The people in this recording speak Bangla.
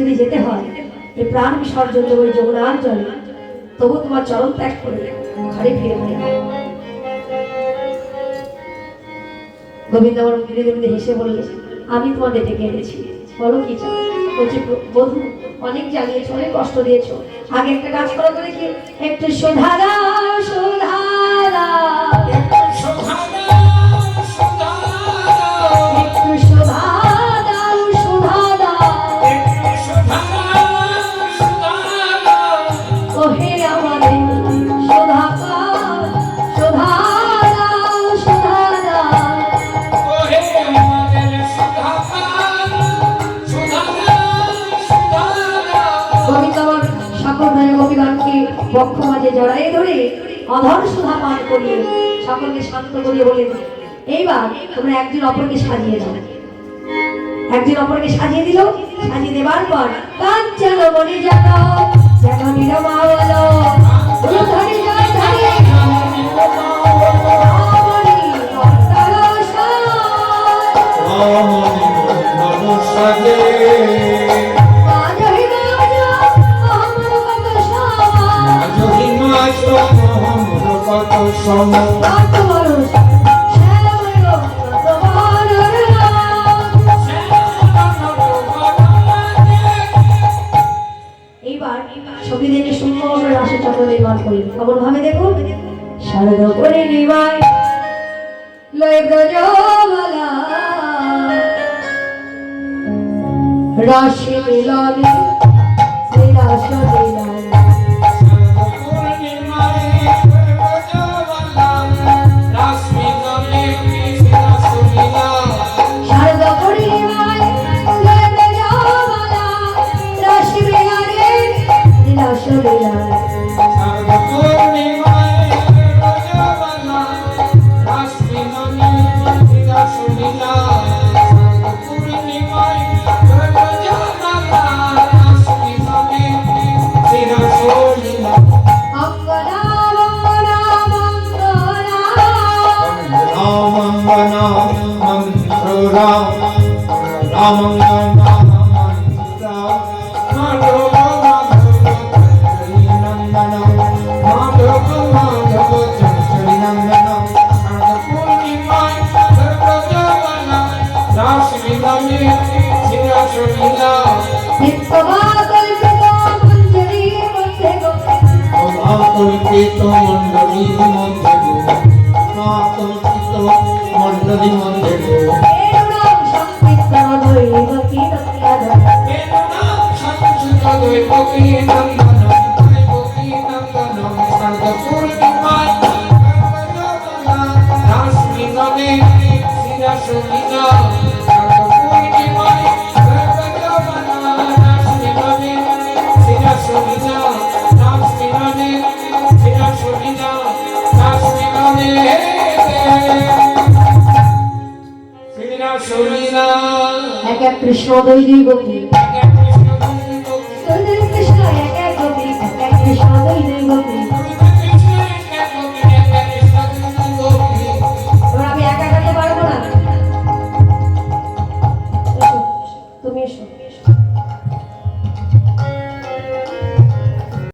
যদি যেতে হয় এই প্রাণ বিসর্জন দেবো এই যমুনার জলে, তবু তোমার চরণ ত্যাগ করে ঘরে ফিরে ফিরে। গোবিন্দ আমার ধীরে ধীরে হেসে বললে, আমি তোমাদের ডেকে এনেছি, বলো কি চাও? বলছি বধূ অনেক জ্বালিয়েছো, অনেক কষ্ট দিয়েছো, আগে একটা কাজ করো তো দেখি, একটু সুধারা সুধারা একটু সুধা দাও সুধা দাও ওহে আমাদের সুধা সুধা দাও সুধা দাও গোবিন্দ আমার সকল ভাই গোপীগণকে বক্ষ মাঝে জড়াইয়ে ধরে অধর সুধা পান করিয়ে সকলকে শান্ত করিয়ে বলেন, এইবার তোমরা একজন অপরকে সাজিয়ে দাও। একজন অপরকে সাজিয়ে দিল, সাজিয়ে দেবার পর কাঞ্চন মনে যেন যেন নিরমাল ধরে জয় ধরে এইবার সবিদেনে সুন্দর রাসে চক্র নির্মাণ করলেন। কেমন ভাবে দেখুন, শারদ করে নিবাই লয় ব্রজমালা রাশি মিলনে সেই রাস দিলাম এক এক কৃষ্ণ দুই দুই গোপী, কৃষ্ণ এক এক গোপী, এক এক কৃষ্ণ দুই দুই গোপী।